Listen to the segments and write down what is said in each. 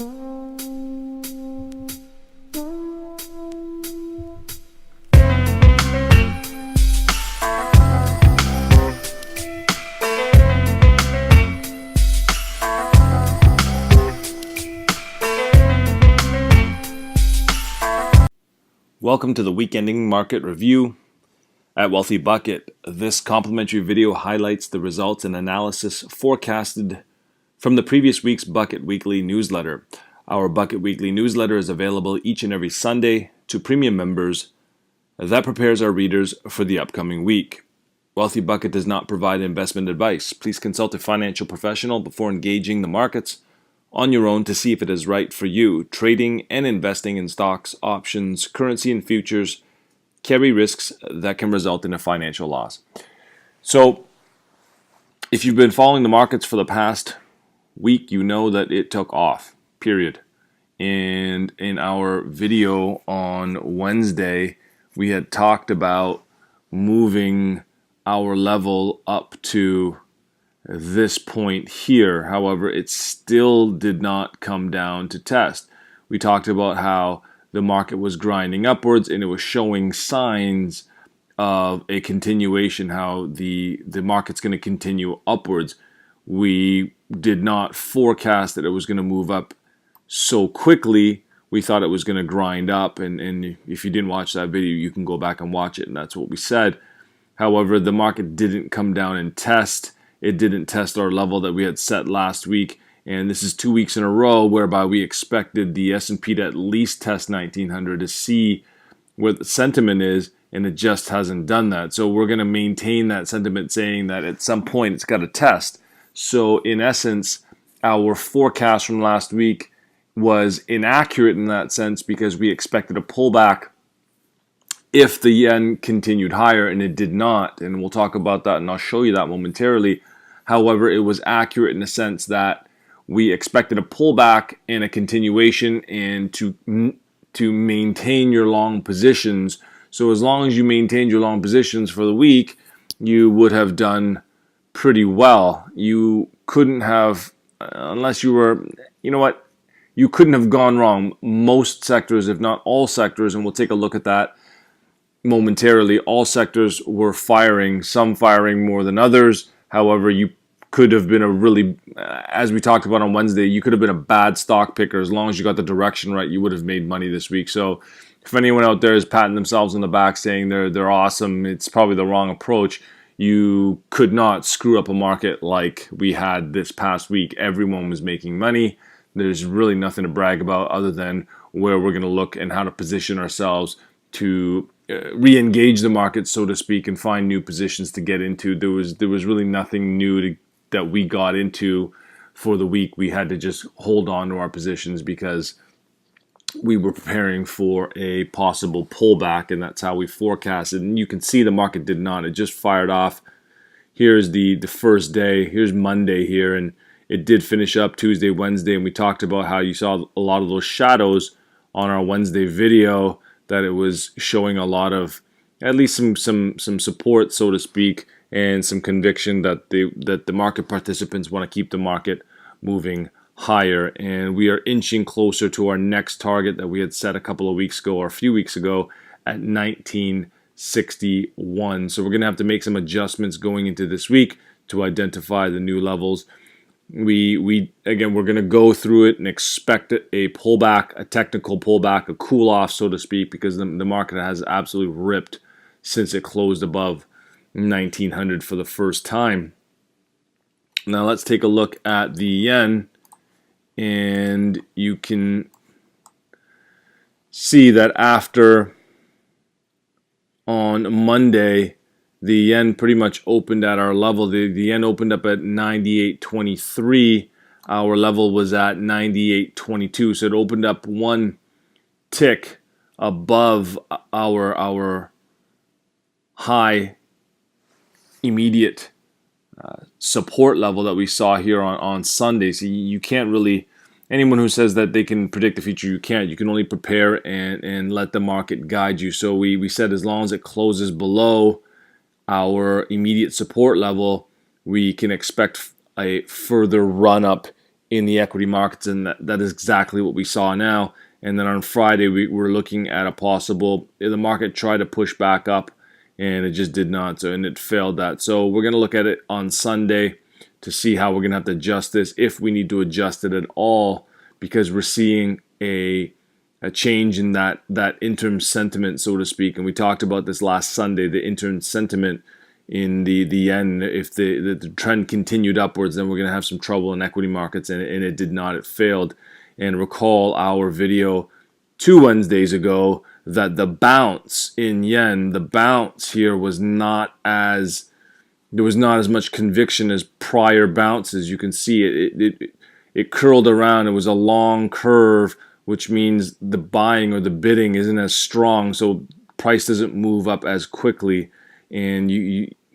Welcome to the week ending market review at Wealthy Bucket. This complimentary video highlights the results and analysis forecasted from the previous week's Bucket Weekly newsletter. Our Bucket Weekly newsletter is available each and every Sunday to premium members that prepares our readers for the upcoming week. Wealthy Bucket does not provide investment advice. Please consult a financial professional before engaging the markets on your own to see if it is right for you. Trading and investing in stocks, options, currency, and futures carry risks that can result in a financial loss. So, if you've been following the markets for the past week, you know that it took off, period. And in our video on Wednesday, we had talked about moving our level up to this point here. However, it still did not come down to test. We talked about how the market was grinding upwards and it was showing signs of a continuation, how the market's going to continue upwards. We did not forecast that it was going to move up so quickly. We thought it was going to grind up, and if you didn't watch that video, you can go back and watch it, and that's what we said. However, the market didn't come down and test. It didn't test our level that we had set last week, and this is 2 weeks in a row whereby we expected the S&P to at least test 1900 to see what the sentiment is, and it just hasn't done that. So we're going to maintain that sentiment, saying that at some point it's got to test. So in essence, our forecast from last week was inaccurate in that sense because we expected a pullback if the yen continued higher, and it did not. And we'll talk about that, and I'll show you that momentarily. However, it was accurate in the sense that we expected a pullback and a continuation, and to maintain your long positions. So as long as you maintained your long positions for the week, you would have done pretty well. You couldn't have, unless you were, you couldn't have gone wrong. Most sectors, if not all sectors, and we'll take a look at that momentarily, all sectors were firing, some firing more than others. However, you could have been a really, as we talked about on Wednesday, you could have been a bad stock picker. As long as you got the direction right, you would have made money this week. So if anyone out there is patting themselves on the back saying they're awesome, it's probably the wrong approach. You could not screw up a market like we had this past week. Everyone was making money. There's really nothing to brag about other than where we're going to look and how to position ourselves to re-engage the market, so to speak, and find new positions to get into. There was really nothing new that we got into for the week. We had to just hold on to our positions because we were preparing for a possible pullback, and that's how we forecasted. And you can see the market did not. It just fired off. Here's the first day. Here's Monday here, and it did finish up Tuesday, Wednesday, and we talked about how you saw a lot of those shadows on our Wednesday video, that it was showing a lot of, at least some support, so to speak, and some conviction that the market participants want to keep the market moving higher. And we are inching closer to our next target that we had set a couple of weeks ago, or a few weeks ago, at 1961. So we're going to have to make some adjustments going into this week to identify the new levels. We're going to go through it and expect a pullback, a technical pullback, a cool off, so to speak, because the market has absolutely ripped since it closed above 1900 for the first time. Now let's take a look at the yen, and you can see that after on Monday, the yen pretty much opened at our level. The yen opened up at 98.23. Our level was at 98.22. So it opened up one tick above our high immediate support level that we saw here on Sunday. So you can't really, anyone who says that they can predict the future, you can't. You can only prepare and let the market guide you. So we said as long as it closes below our immediate support level, we can expect a further run up in the equity markets, and that is exactly what we saw now. And then on Friday, we were looking at a possible, the market tried to push back up, and it just did not, so, and it failed that. So we're going to look at it on Sunday to see how we're going to have to adjust this, if we need to adjust it at all, because we're seeing a change in that interim sentiment, so to speak. And we talked about this last Sunday, the interim sentiment in the yen. If the trend continued upwards, then we're going to have some trouble in equity markets, and it did not. It failed. And recall our video 2 Wednesdays ago that the bounce in yen, the bounce here was not as, there was not as much conviction as prior bounces. You can see it curled around. It was a long curve, which means the buying or the bidding isn't as strong, so price doesn't move up as quickly, and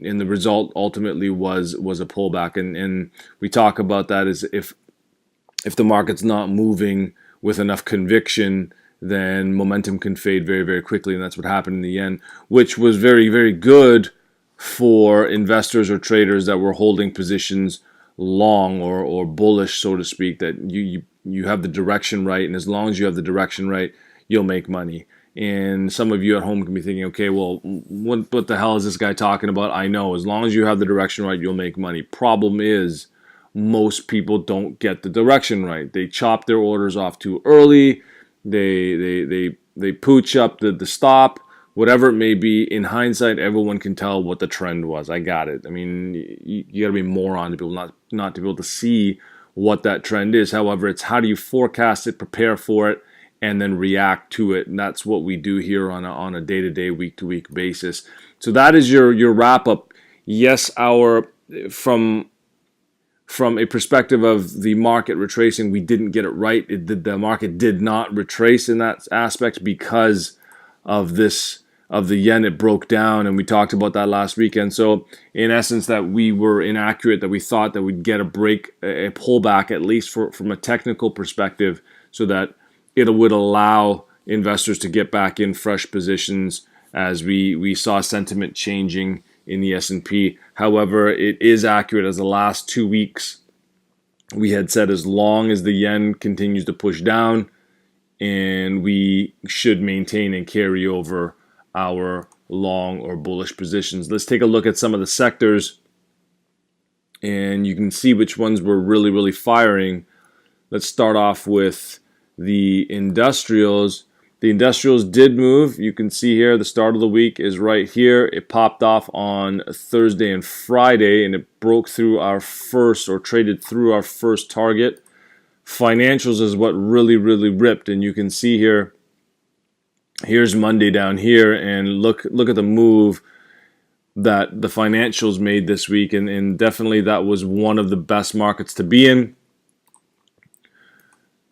and the result ultimately was a pullback. And we talk about that as if the market's not moving with enough conviction, then momentum can fade very, very quickly, and that's what happened in the yen, which was very, very good for investors or traders that were holding positions long or bullish, so to speak, that you have the direction right, and as long as you have the direction right, you'll make money. And some of you at home can be thinking, okay, well, what the hell is this guy talking about? I know, as long as you have the direction right, you'll make money. Problem is, most people don't get the direction right. They chop their orders off too early. They pooch up the stop, whatever it may be. In hindsight, everyone can tell what the trend was. I got it. I mean, you got to be a moron to be able not to be able to see what that trend is. However, it's how do you forecast it, prepare for it, and then react to it. And that's what we do here on a day-to-day, week-to-week basis. So that is your wrap-up. Yes, from a perspective of the market retracing, we didn't get it right. The market did not retrace in that aspect because of the yen. It broke down, and we talked about that last weekend. So in essence, that we were inaccurate, that we thought that we'd get a pullback, at least from a technical perspective, so that it would allow investors to get back in fresh positions as we saw sentiment changing in the S&P. However, it is accurate, as the last 2 weeks we had said, as long as the yen continues to push down, and we should maintain and carry over our long or bullish positions. Let's take a look at some of the sectors, and you can see which ones were really, really firing. Let's start off with the industrials. The industrials did move. You can see here the start of the week is right here. It popped off on Thursday and Friday, and it broke through our first, or traded through our first target. Financials is what really, really ripped, and you can see here, here's Monday down here, and look at the move that the financials made this week, and definitely that was one of the best markets to be in.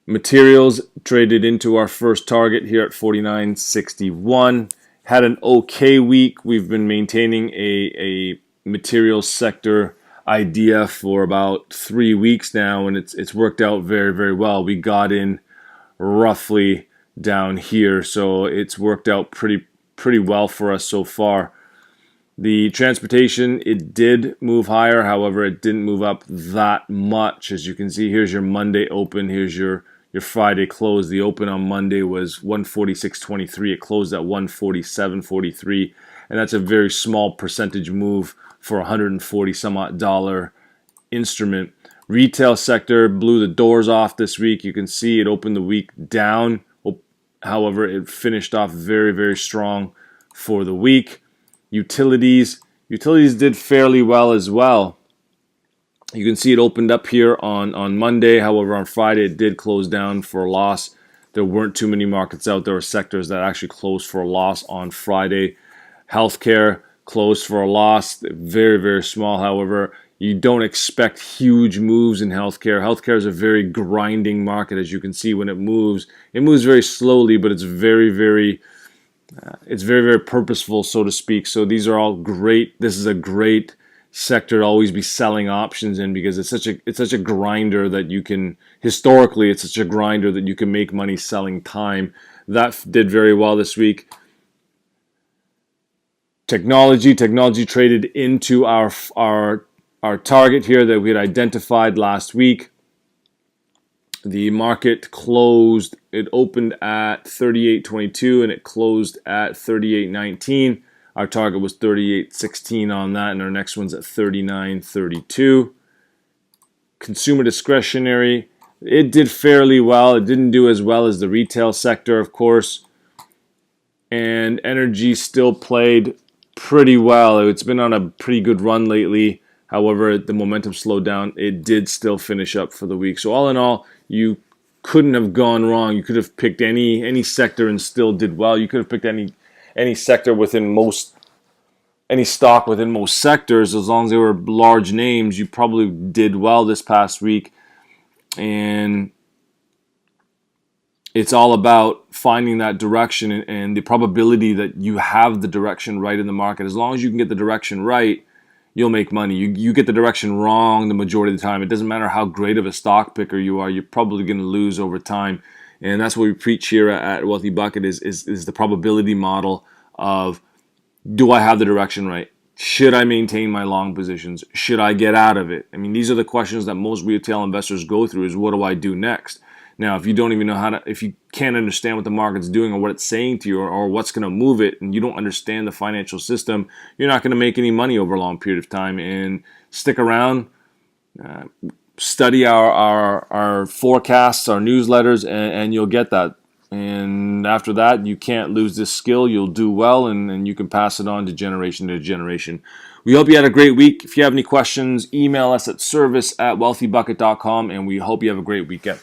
Materials traded into our first target here at 49.61. Had an okay week. We've been maintaining a materials sector idea for about 3 weeks now, and it's worked out very, very well. We got in roughly down here, so it's worked out pretty well for us so far. The transportation, it did move higher. However, it didn't move up that much. As you can see, here's your Monday open. Here's your Friday close. The open on Monday was 146.23. It closed at 147.43, and that's a very small percentage move for a $140 some odd dollar instrument. Retail sector blew the doors off this week. You can see it opened the week down. However, it finished off very, very strong for the week. Utilities did fairly well as well. You can see it opened up here on Monday. However, on Friday, it did close down for a loss. There weren't too many markets out there or sectors that actually closed for a loss on Friday. Healthcare closed for a loss, very, very small. However, you don't expect huge moves in healthcare. Healthcare is a very grinding market, as you can see. When it moves very slowly, but it's very, very purposeful, so to speak. So these are all great. This is a great sector to always be selling options in, because it's such a grinder that you can, historically, it's such a grinder that you can make money selling time. That did very well this week. Technology traded into our target here that we had identified last week. The market closed, it opened at 38.22 and it closed at 38.19. Our target was 38.16 on that, and our next one's at 39.32. Consumer discretionary, it did fairly well. It didn't do as well as the retail sector, of course. And energy still played pretty well. It's been on a pretty good run lately. However, the momentum slowed down. It did still finish up for the week. So all in all, you couldn't have gone wrong. You could have picked any sector and still did well. You could have picked any sector within any stock within most sectors. As long as they were large names, you probably did well this past week. And it's all about finding that direction and the probability that you have the direction right in the market. As long as you can get the direction right, you'll make money. You get the direction wrong the majority of the time. It doesn't matter how great of a stock picker you are, you're probably going to lose over time. And that's what we preach here at Wealthy Bucket is the probability model of, do I have the direction right? Should I maintain my long positions? Should I get out of it? I mean, these are the questions that most retail investors go through is, what do I do next? Now, if you don't even know if you can't understand what the market's doing or what it's saying to you or what's going to move it, and you don't understand the financial system, you're not going to make any money over a long period of time. And stick around, study our forecasts, our newsletters, and you'll get that. And after that, you can't lose this skill. You'll do well, and you can pass it on to generation. We hope you had a great week. If you have any questions, email us at service@wealthybucket.com, and we hope you have a great weekend.